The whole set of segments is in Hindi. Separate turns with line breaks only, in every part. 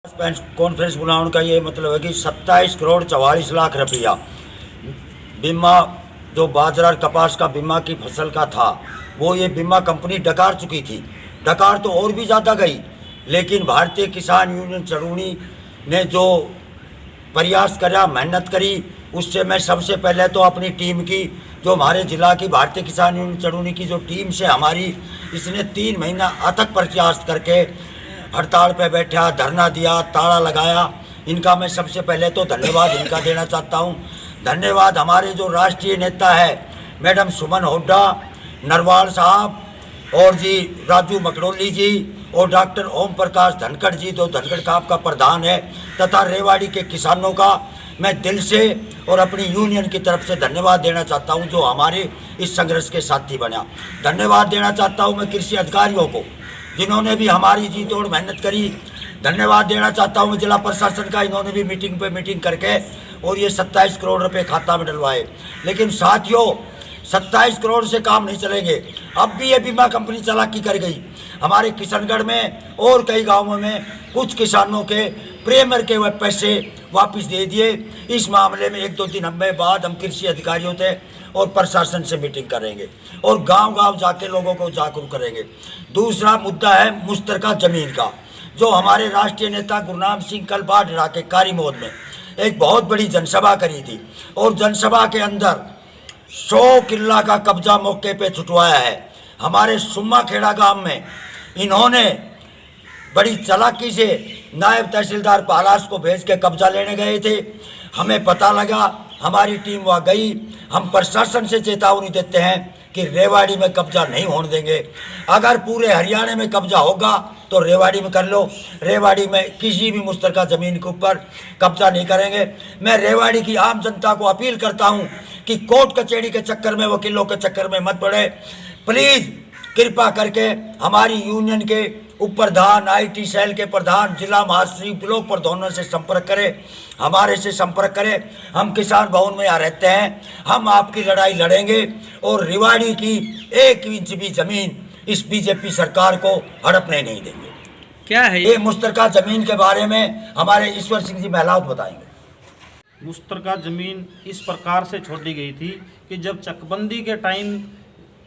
कॉन्फ्रेंस बुलाने का ये मतलब है कि 27 करोड़ 44 लाख रुपया बीमा जो बाजरा और कपास का बीमा की फसल का था, वो ये बीमा कंपनी डकार चुकी थी। डकार तो और भी ज़्यादा गई, लेकिन भारतीय किसान यूनियन चरूणी ने जो प्रयास करा, मेहनत करी, उससे मैं सबसे पहले तो अपनी टीम की, जो हमारे जिला की भारतीय किसान यूनियन चरूणी की जो टीम से हमारी, इसने 3 महीना अथक प्रयास करके हड़ताल पे बैठा, धरना दिया, ताला लगाया। इनका मैं सबसे पहले तो धन्यवाद इनका देना चाहता हूँ। धन्यवाद हमारे जो राष्ट्रीय नेता है मैडम सुमन हुड्डा, नरवाल साहब और जी राजू मकड़ोली जी और डॉक्टर ओम प्रकाश धनखड़ जी, जो धनखड़ का आपका प्रधान है, तथा रेवाड़ी के किसानों का मैं दिल से और अपनी यूनियन की तरफ से धन्यवाद देना चाहता हूं, जो हमारे इस संघर्ष के साथी बना। धन्यवाद देना चाहता हूं मैं कृषि अधिकारियों को, जिन्होंने भी हमारी जी तोड़ मेहनत करी। धन्यवाद देना चाहता हूं जिला प्रशासन का, इन्होंने भी मीटिंग पे मीटिंग करके और ये 27 करोड़ रुपए खाता में डलवाए। लेकिन साथियों, 27 करोड़ से काम नहीं चलेंगे। अब भी ये बीमा कंपनी चालाकी कर गई। हमारे किशनगढ़ में और कई गांवों में कुछ किसानों के प्रीमियम के वह पैसे वापस दे दिए। इस मामले में 1-2 दिन हमें बाद हम कृषि अधिकारियों से और प्रशासन से मीटिंग करेंगे और गांव-गांव जाके लोगों को जागरूक करेंगे। दूसरा मुद्दा है मुश्तरका जमीन का, जो हमारे राष्ट्रीय नेता गुरनाम सिंह कल बाढ़ के कारीमोद में एक बहुत बड़ी जनसभा करी थी और जनसभा के अंदर 100 किल्ला का कब्जा मौके पे छुटवाया है। हमारे सुम्मा खेड़ा गांव में इन्होंने बड़ी चालाकी से नायब तहसीलदार पालास को भेज के कब्जा लेने गए थे। हमें पता लगा, हमारी टीम वहाँ गई। हम प्रशासन से चेतावनी देते हैं कि रेवाड़ी में कब्जा नहीं होने देंगे। अगर पूरे हरियाणा में कब्जा होगा तो रेवाड़ी में कर लो, रेवाड़ी में किसी भी मुश्तरका ज़मीन के ऊपर कब्जा नहीं करेंगे। मैं रेवाड़ी की आम जनता को अपील करता हूँ कि कोर्ट कचहरी के चक्कर में, वकीलों के चक्कर में मत पड़े। प्लीज़ कृपा करके हमारी यूनियन के उप प्रधान, IT सेल के प्रधान, जिला महासचिव, ब्लॉक प्रधानों से संपर्क करें, हमारे से संपर्क करें। हम किसान भवन में यहाँ रहते हैं, हम आपकी लड़ाई लड़ेंगे और रेवाड़ी की 1 इंच भी जमीन इस बीजेपी सरकार को हड़पने नहीं देंगे।
क्या है
ये मुश्तरका जमीन के बारे में हमारे ईश्वर सिंह जी महलावत बताएंगे।
मुश्तरका ज़मीन इस प्रकार से छोड़ी गई थी कि जब चकबंदी के टाइम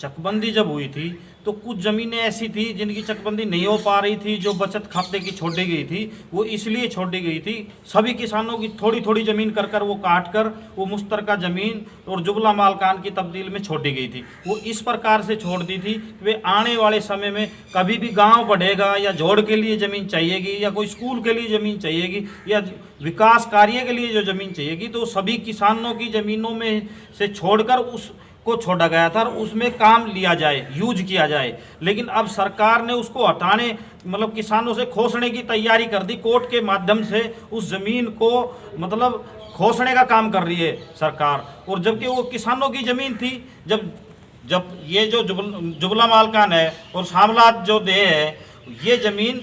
चकबंदी जब हुई थी तो कुछ ज़मीनें ऐसी थी जिनकी चकबंदी नहीं हो पा रही थी, जो बचत खाते की छोड़ी गई थी, वो इसलिए छोड़ी गई थी। सभी किसानों की थोड़ी थोड़ी ज़मीन कर कर वो काट कर वो मुश्तरका ज़मीन और जुबला मालकान की तब्दील में छोड़ी गई थी। वो इस प्रकार से छोड़ दी थी कि वे आने वाले समय में कभी भी गाँव बढ़ेगा या जोड़ के लिए ज़मीन चाहिएगी या कोई स्कूल के लिए ज़मीन चाहिएगी या विकास कार्य के लिए जो ज़मीन चाहिएगी, तो सभी किसानों की ज़मीनों में से छोड़कर उस को छोड़ा गया था और उसमें काम लिया जाए, यूज किया जाए। लेकिन अब सरकार ने उसको हटाने, मतलब किसानों से खोसने की तैयारी कर दी। कोर्ट के माध्यम से उस ज़मीन को मतलब खोसने का काम कर रही है सरकार। और जबकि वो किसानों की ज़मीन थी। जब ये जो जुबला मालकान है और शामलात जो दे है, ये ज़मीन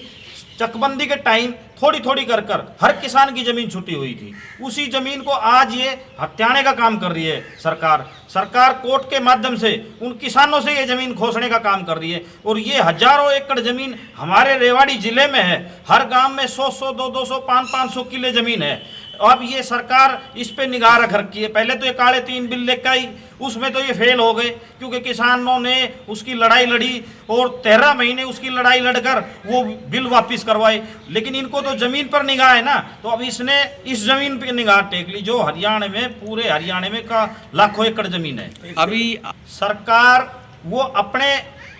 चकबंदी के टाइम थोड़ी थोड़ी कर कर हर किसान की ज़मीन छुटी हुई थी। उसी ज़मीन को आज ये हत्याने का काम कर रही है सरकार कोर्ट के माध्यम से उन किसानों से ये ज़मीन खोसने का काम कर रही है। और ये हजारों एकड़ ज़मीन हमारे रेवाड़ी ज़िले में है। हर गांव में 100-100, 200-200, 500-500 किले ज़मीन है। अब ये सरकार इस पे निगाह रख रखी है। पहले तो ये काले 3 बिल लेकर आई, उसमें तो ये फेल हो गए क्योंकि किसानों ने उसकी लड़ाई लड़ी और 13 महीने उसकी लड़ाई लड़कर वो बिल वापस करवाए। लेकिन इनको तो ज़मीन पर निगाह है ना, तो अब इसने इस ज़मीन पे निगाह टेक ली जो हरियाणा में, पूरे हरियाणा में का लाखों एकड़ ज़मीन है। अभी सरकार वो अपने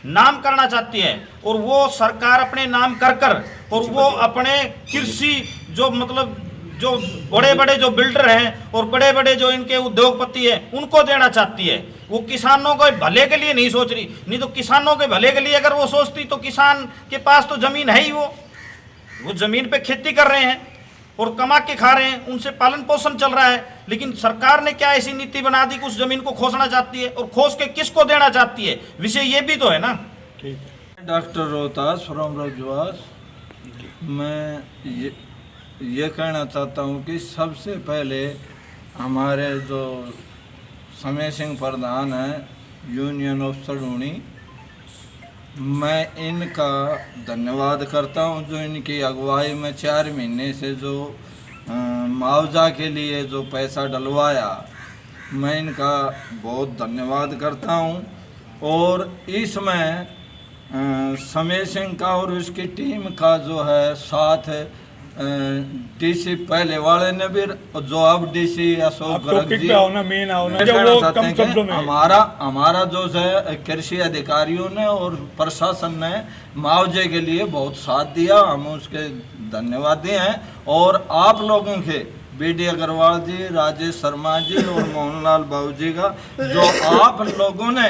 नाम करना चाहती है और वो सरकार अपने नाम कर कर और वो अपने कृषि जो मतलब जो बड़े बड़े जो बिल्डर हैं और बड़े बड़े जो इनके उद्योगपति हैं उनको देना चाहती है। वो किसानों के भले के लिए नहीं सोच रही। नहीं तो किसानों के भले के लिए अगर वो सोचती तो किसान के पास तो ज़मीन है ही, वो ज़मीन पे खेती कर रहे हैं और कमा के खा रहे हैं, उनसे पालन पोषण चल रहा है। लेकिन सरकार ने क्या ऐसी नीति बना दी कि उस ज़मीन को खोसना चाहती है और खोस के किसको देना चाहती है, विषय ये भी तो है ना।
Doctor Rohtas from Rajwas. मैं ये कहना चाहता हूँ कि सबसे पहले हमारे जो समय सिंह प्रधान हैं यूनियन ऑफ चरूणी, मैं इनका धन्यवाद करता हूं जो इनकी अगुवाई में 4 महीने से जो मुआवजा के लिए जो पैसा डलवाया, मैं इनका बहुत धन्यवाद करता हूं। और इसमें समय सिंह का और उसकी टीम का जो है साथ डीसी पहले वाले ने भी, जो अब डीसी अशोक गर्ग जी, हमारा जो है कृषि अधिकारियों ने और प्रशासन ने मुआवजे के लिए बहुत साथ दिया, हम उसके धन्यवाद दिए हैं। और आप लोगों के बीडी अग्रवाल जी, राजेश शर्मा जी और मोहनलाल बाबू जी का, जो आप लोगों ने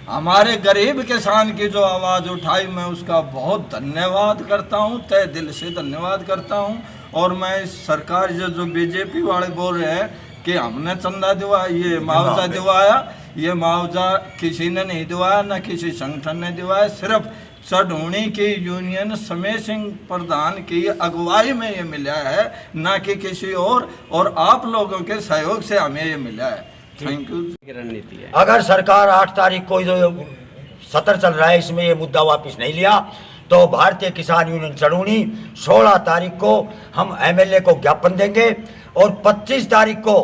हमारे गरीब किसान की जो आवाज़ उठाई, मैं उसका बहुत धन्यवाद करता हूं, तहे दिल से धन्यवाद करता हूं। और मैं सरकार जो बीजेपी वाले बोल रहे हैं कि हमने चंदा दिलवाया, ये मुआवजा दिलवाया, ये मुआवजा किसी ने नहीं दिलवाया, न किसी संगठन ने दिलवाया, सिर्फ चढ़ूणी की यूनियन समय सिंह प्रधान की अगुवाई में ये मिला है, ना कि किसी और आप लोगों के सहयोग से हमें ये मिला है। Thank you.
रणनीति है,
अगर सरकार 8 तारीख को जो सत्र चल रहा है इसमें ये मुद्दा वापस नहीं लिया तो भारतीय किसान यूनियन चढ़ूणी 16 तारीख को हम एमएलए को ज्ञापन देंगे और 25 तारीख को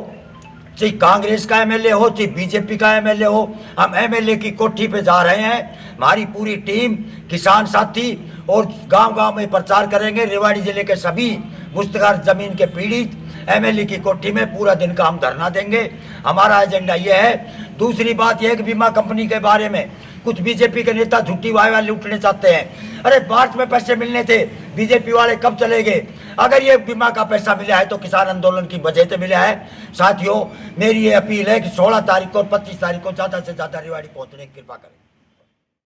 चाहे कांग्रेस का एमएलए हो चाहे बीजेपी का एमएलए हो, हम एमएलए की कोठी पे जा रहे हैं। हमारी पूरी टीम किसान साथी और गांव-गांव में प्रचार करेंगे। रेवाड़ी जिले के सभी मुस्तगार जमीन के पीड़ित एमएलए की कोठी में पूरा दिन का हम धरना देंगे। हमारा एजेंडा ये है। दूसरी बात यह कि बीमा कंपनी के बारे में कुछ बीजेपी के नेता झूठी वायवा लूटने चाहते हैं। अरे मार्च में पैसे मिलने थे, बीजेपी वाले कब चले गए? अगर ये बीमा का पैसा मिला है तो किसान आंदोलन की वजह से मिला है। साथियों, मेरी ये अपील है कि 16 तारीख को और 25 तारीख को ज़्यादा से ज़्यादा रेवाड़ी पहुँचने की कृपा करें।